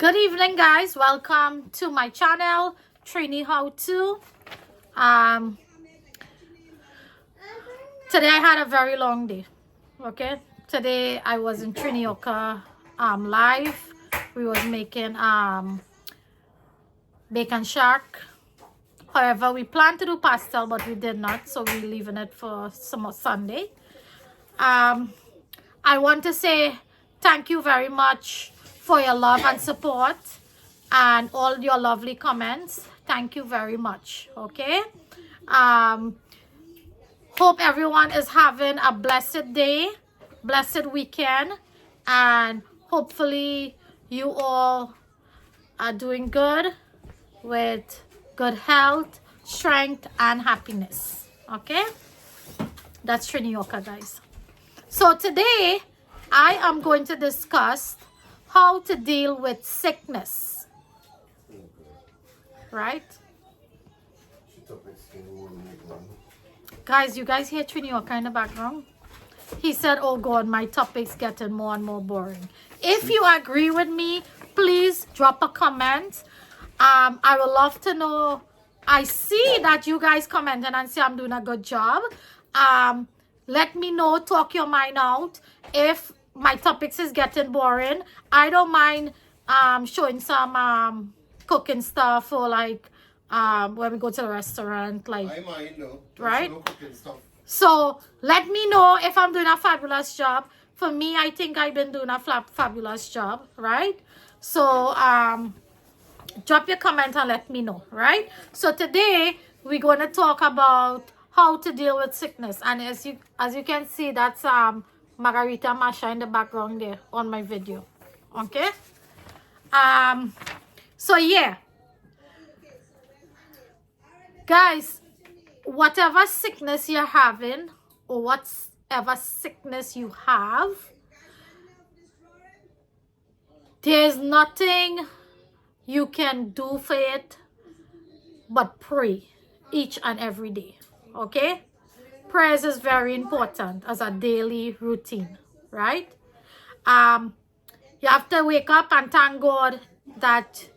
Good evening, guys. Welcome to my channel, Trini How To. Today I had a very long day. Okay, today I was in Trinioka live. We was making bacon shark. However, we planned to do pastel, but we did not, so we're leaving it for some Sunday. I want to say thank you very much for your love and support and all your lovely comments. Thank you very much. Okay, hope everyone is having a blessed day, blessed weekend, and hopefully you all are doing good with good health, strength, and happiness. Okay, that's Trinioka, guys. So today I am going to discuss how to deal with sickness, right? Guys, you guys hear Trinioka in the background? He said, oh God, my topic's getting more and more boring. If you agree with me, please drop a comment. I would love to know. I see that you guys commented and say I'm doing a good job. Let me know, talk your mind out. If my topics is getting boring, I don't mind showing some cooking stuff, or like when we go to the restaurant, like, I mind though. right? No cooking stuff. So let me know if I'm doing a fabulous job. For me, I think I've been doing a fabulous job, right? So drop your comment and let me know, right? So today we're going to talk about how to deal with sickness, and as you can see, that's Margarita Masha in the background there on my video. Okay, so yeah, guys, whatever sickness you're having or whatever sickness you have, there's nothing you can do for it but pray each and every day. Okay, prayers is very important as a daily routine, right? You have to wake up and thank God that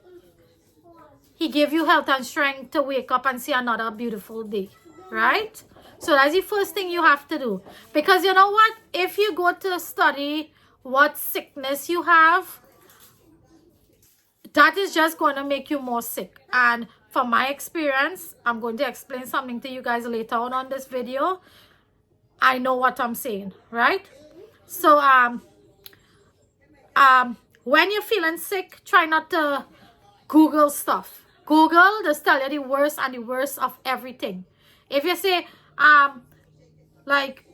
He gave you health and strength to wake up and see another beautiful day, right? So that's the first thing you have to do, because you know what, if you go to study what sickness you have, that is just going to make you more sick. And from my experience, I'm going to explain something to you guys later on this video. I know what I'm saying, right? So when you're feeling sick, try not to Google stuff. Google just tell you the worst and the worst of everything. If you say like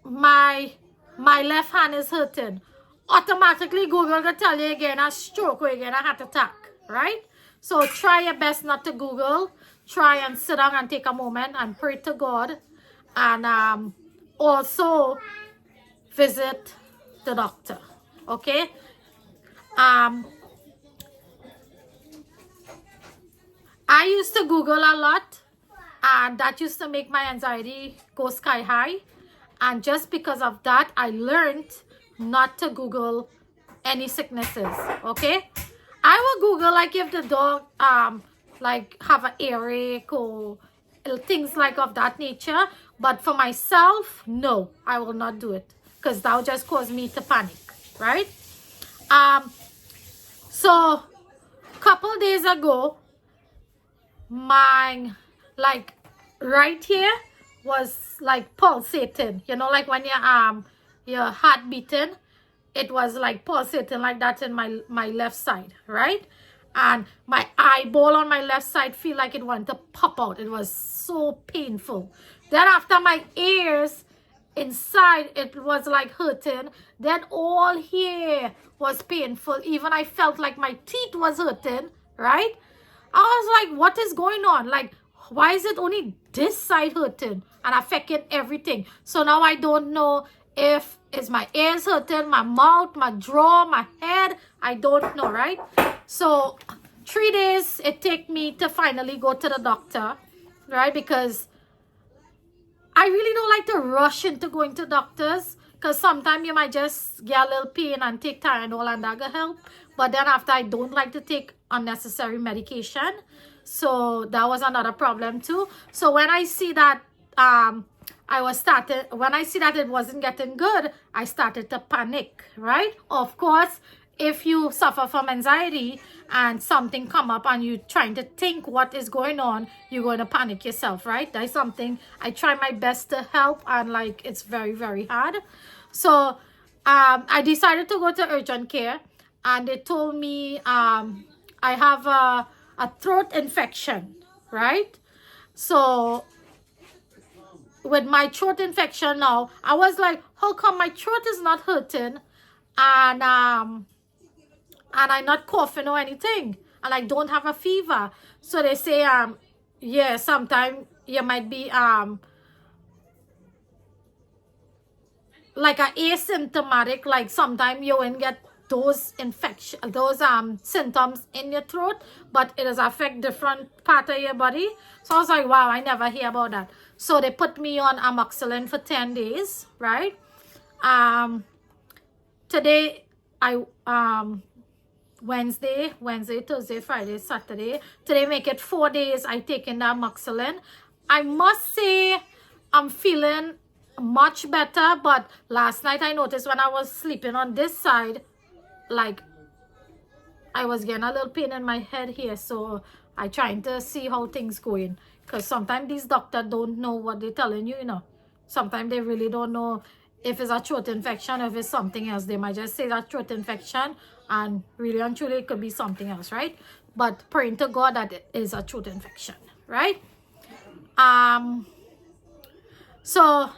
my left hand is hurting, automatically Google will tell you again a stroke or again a heart attack, right? So try your best not to Google. Try and sit down and take a moment and pray to God, and also visit the doctor. Okay, I used to Google a lot, and that used to make my anxiety go sky high, and just because of that I learned not to Google any sicknesses. Okay, I will Google like if the dog like have an earache or things like of that nature, but for myself, no, I will not do it, because that will just cause me to panic, right? So couple days ago, my like right here was like pulsating, you know, like when your heart beating, it was like pulsating like that in my left side, right? And my eyeball on my left side feel like it wanted to pop out. It was so painful. Then after my ears inside, it was like hurting. Then all here was painful. Even I felt like my teeth was hurting, right? I was like, what is going on? Like, why is it only this side hurting and affecting everything? So now I don't know if it's my ears hurting, my mouth, my jaw, my head. I don't know, right? So 3 days it take me to finally go to the doctor, right? Because I really don't like to rush into going to doctors. Because sometimes you might just get a little pain and take Tylenol and that will help. But then after, I don't like to take unnecessary medication. So that was another problem too. So when I see that when I see that it wasn't getting good, I started to panic, right? Of course, if you suffer from anxiety and something come up and you're trying to think what is going on, you're going to panic yourself, right? That's something I try my best to help, and like it's very, very hard. So I decided to go to urgent care, and they told me I have a throat infection, right? So with my throat infection now, I was like, how come my throat is not hurting, and I'm not coughing or anything, and I don't have a fever? So they say yeah, sometimes you might be like a asymptomatic, like sometimes you won't get those symptoms in your throat, but it does affect different part of your body. So I was like, wow, I never hear about that. So they put me on amoxicillin for 10 days, right? Today I Wednesday, Thursday, Friday, Saturday, today make it 4 days I taken the amoxicillin. I must say I'm feeling much better, but last night I noticed when I was sleeping on this side, like I was getting a little pain in my head here. So I trying to see how things going, because sometimes these doctors don't know what they're telling you, you know. Sometimes they really don't know if it's a throat infection, if it's something else. They might just say that throat infection, and really and truly it could be something else, right? But praying to God that it is a throat infection, right? So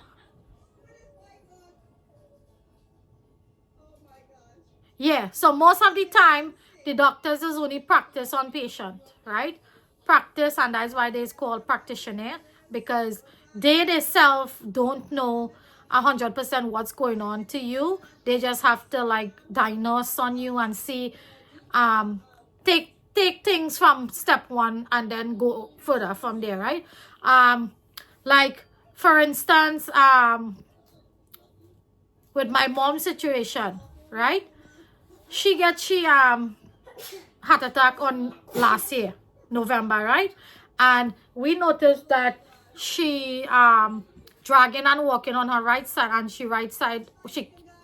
yeah, so most of the time the doctors is only practice on patient, right? Practice, and that's why they is called practitioner, because they themselves don't know 100% what's going on to you. They just have to like diagnose on you and see, take things from step one and then go further from there, right? Like for instance, with my mom's situation, right? She heart attack on last year, November, right? And we noticed that she dragging and walking on her right side, and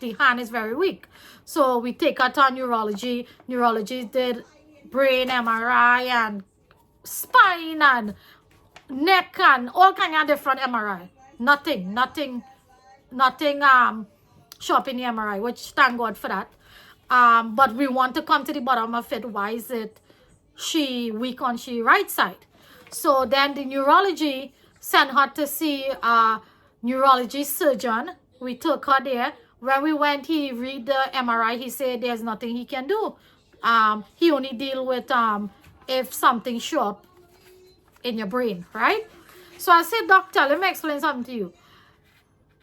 the hand is very weak. So we take her to neurology. Neurologist did brain MRI and spine and neck and all kind of different MRI. Nothing show up in the MRI, which thank God for that. But we want to come to the bottom of it. Why is it she weak on she right side? So then the neurology sent her to see a neurology surgeon. We took her there. When we went, he read the MRI. He said there's nothing he can do. He only deal with if something show up in your brain, right? So I said, doctor, let me explain something to you.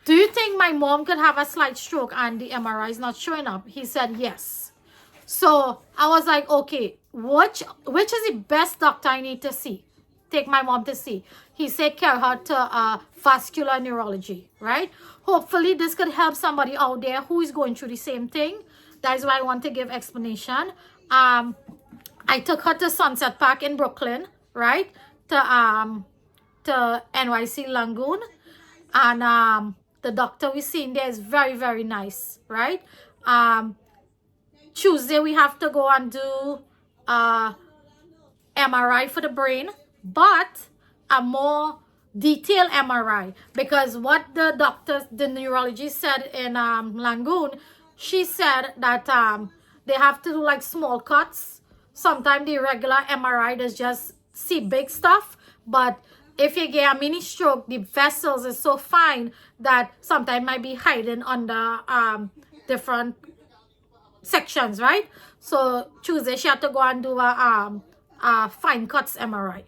Do you think my mom could have a slight stroke and the MRI is not showing up? He said yes. So I was like, okay, which is the best doctor I need to see? Take my mom to see. He said carry her to vascular neurology, right? Hopefully this could help somebody out there who is going through the same thing. That is why I want to give explanation. I took her to Sunset Park in Brooklyn, right? To NYC Lagoon. And the doctor we seen there is very, very nice, right? Tuesday we have to go and do MRI for the brain, but a more detailed MRI, because what the neurologist said in Lagoon, she said that they have to do like small cuts. Sometimes the regular MRI does just see big stuff, but if you get a mini stroke, the vessels is so fine that sometimes might be hiding under different sections, right? So Tuesday she had to go and do a fine cuts MRI.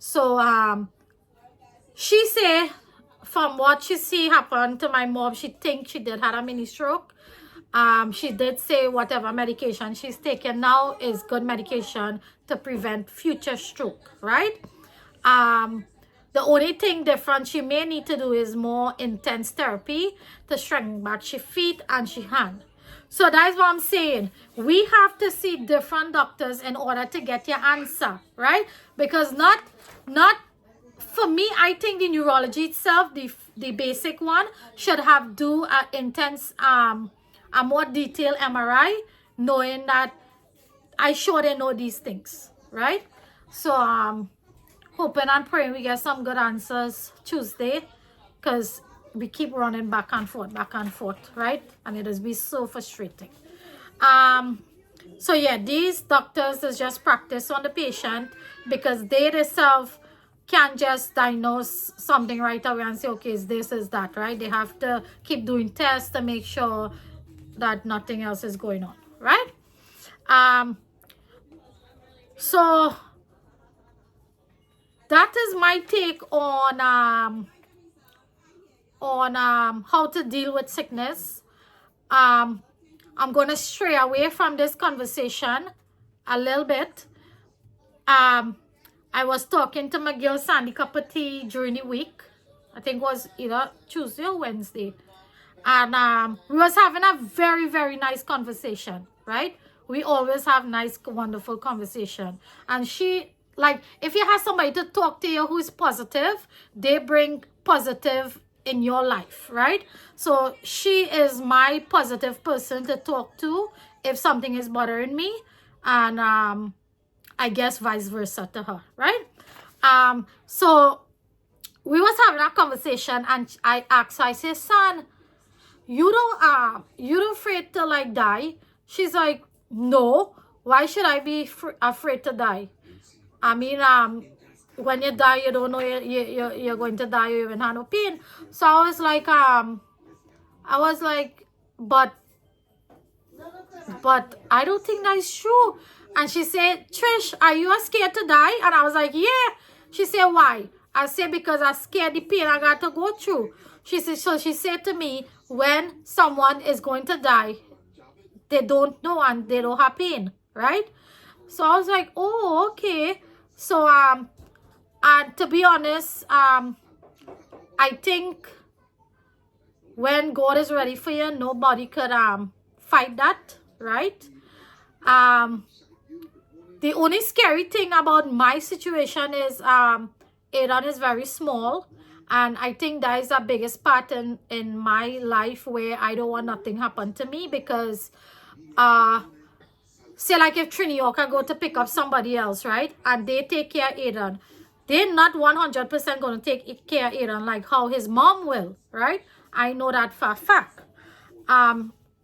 So she say from what she see happen to my mom, she thinks she did have a mini stroke. She did say whatever medication she's taking now is good medication to prevent future stroke, right? The only thing different she may need to do is more intense therapy to strengthen back she feet and she hand. So that's what I'm saying. We have to see different doctors in order to get your answer, right? Because not for me, I think the neurology itself, the basic one, should have do a intense, a more detailed MRI, knowing that I sure they know these things, right? So hoping and praying we get some good answers Tuesday, because we keep running back and forth, right? And it has been so frustrating. So yeah, these doctors is just practice on the patient, because they themselves can't just diagnose something right away and say, okay, is this, is that, right? They have to keep doing tests to make sure that nothing else is going on, right? So that is my take on how to deal with sickness. I'm going to stray away from this conversation a little bit. I was talking to my girl Sandy cup of tea during the week. I think it was either Tuesday or Wednesday. And we was having a very, very nice conversation, right? We always have nice, wonderful conversation. And she, like, if you have somebody to talk to you who is positive, they bring positive in your life, right? So she is my positive person to talk to if something is bothering me. And I guess vice versa to her, right? So we was having a conversation, and I asked her, I said, son, you don't afraid to like die? She's like, no, why should I be afraid to die? I mean, when you die, you don't know you're going to die, you even have no pain. So I was like, but I don't think that's true. And she said, Trish, are you scared to die? And I was like, yeah. She said, why? I said, because I'm scared the pain I got to go through. She said, so she said to me, when someone is going to die, they don't know and they don't have pain, right? So I was like, oh, okay. So, and to be honest, I think when God is ready for you, nobody could fight that, right? The only scary thing about my situation is Aidan is very small, and I think that is the biggest part in my life where I don't want nothing happen to me, because say like if Trini York go to pick up somebody else, right, and they take care of Aidan, they're not 100% going to take care of Aidan like how his mom will, right? I know that for a fact.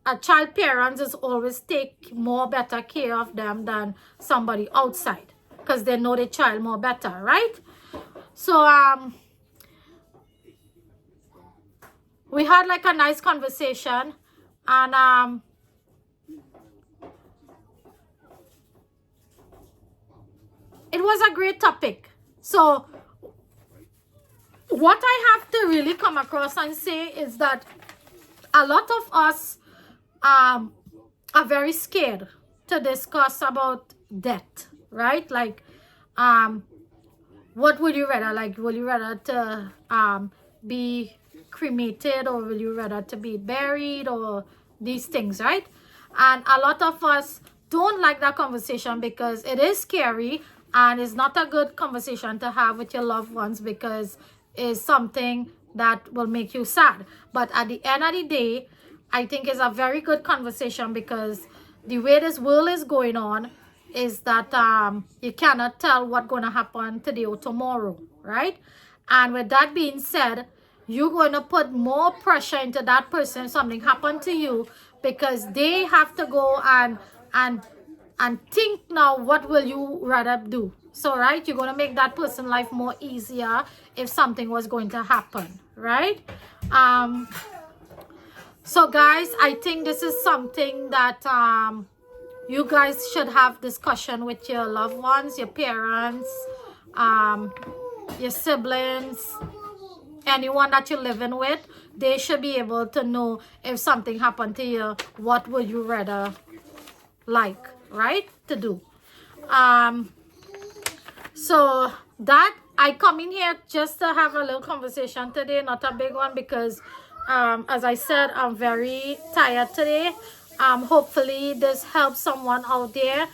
A child parents is always take more better care of them than somebody outside, because they know the child more better, right? So we had like a nice conversation, and it was a great topic. So what I have to really come across and say is that a lot of us are very scared to discuss about death, right? Like, what would you rather? Like, will you rather to be cremated, or will you rather to be buried, or these things, right? And a lot of us don't like that conversation because it is scary, and it's not a good conversation to have with your loved ones, because it's something that will make you sad. But at the end of the day, I think it's a very good conversation, because the way this world is going on is that you cannot tell what's going to happen today or tomorrow, right? And with that being said, you're going to put more pressure into that person if something happened to you, because they have to go and think now, what will you rather do? So, right, you're going to make that person's life more easier if something was going to happen, right? So guys, I think this is something that you guys should have discussion with your loved ones, your parents, your siblings, anyone that you're living with. They should be able to know if something happened to you, what would you rather like, right, to do. So that I come in here just to have a little conversation today, not a big one, because as I said, I'm very tired today. Hopefully this helps someone out there.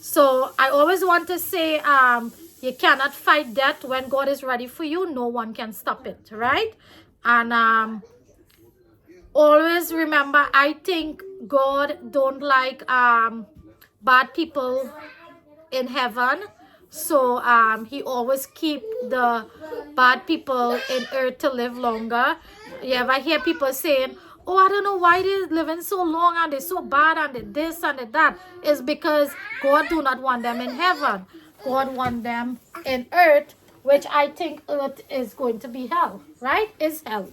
So I always want to say, you cannot fight death. When God is ready for you, no one can stop it, right? And always remember, I think God don't like bad people in heaven. So he always keep the bad people in earth to live longer. You ever hear people saying, oh, I don't know why they're living so long and they're so bad and they're this and they're that. It's because God do not want them in heaven. God want them in earth, which I think earth is going to be hell, right? Is hell,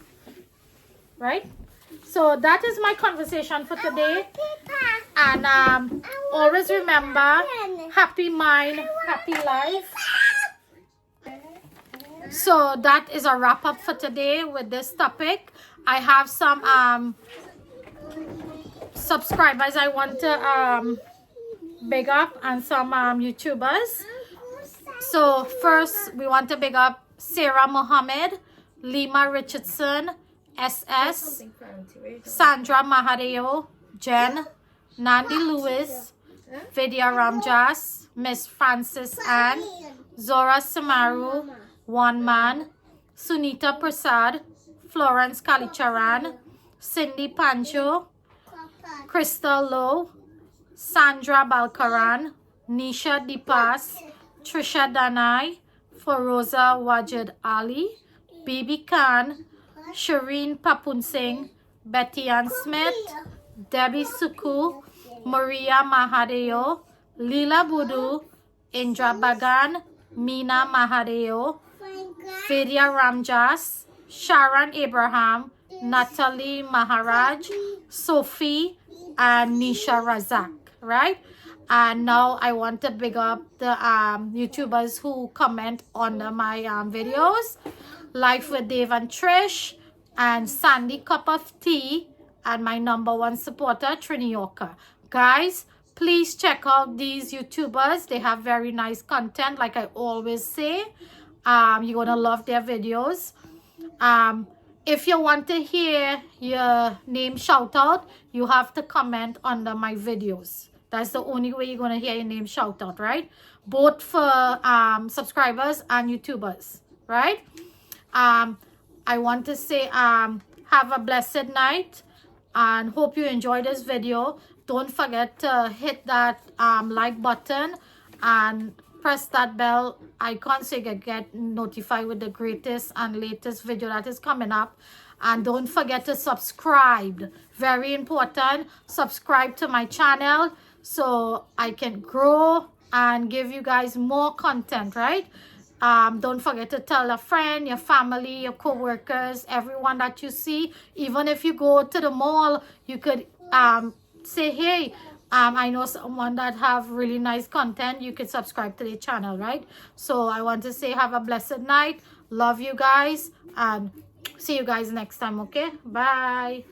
right? So that is my conversation for today. And always remember, happy mind, happy life. So that is a wrap up for today with this topic. I have some subscribers I want to big up, and some YouTubers. So first we want to big up Sarah Mohammed, Lima Richardson, SS, Sandra Mahadeo, Jen, Nandi Lewis, Vidya Ramjas, Miss Francis Ann, Zora Samaru, One Man, Sunita Prasad, Florence Kalicharan, Cindy Pancho, Crystal Lowe, Sandra Balkaran, Nisha Dipas, Trisha Danai, Feroza Wajid Ali, Bibi Khan, Shireen Papun Singh, Betty Ann Smith, Debbie Suku, Maria Mahadeo, Lila Budu, Indra Bagan, Meena Mahadeo, Vidya Ramjas, Sharon Abraham, Natalie Maharaj, Sophie, and Nisha Razak, right? And now I want to big up the YouTubers who comment on my videos. Life with Dave and Trish, and Sandy Cup of Tea, and my #1 supporter, Trini Yorker. Guys, please check out these YouTubers. They have very nice content, like I always say. You're gonna love their videos. If you want to hear your name shout out, you have to comment under my videos. That's the only way you're gonna hear your name shout out, right? Both for subscribers and YouTubers, right? I want to say have a blessed night, and hope you enjoyed this video. Don't forget to hit that like button and press that bell icon so you can get notified with the greatest and latest video that is coming up. And don't forget to subscribe. Very important. Subscribe to my channel so I can grow and give you guys more content, right? Don't forget to tell a friend, your family, your co-workers, everyone that you see. Even if you go to the mall, you could say, hey, I know someone that have really nice content. You can subscribe to the channel, right? So I want to say have a blessed night. Love you guys, and see you guys next time, okay? Bye.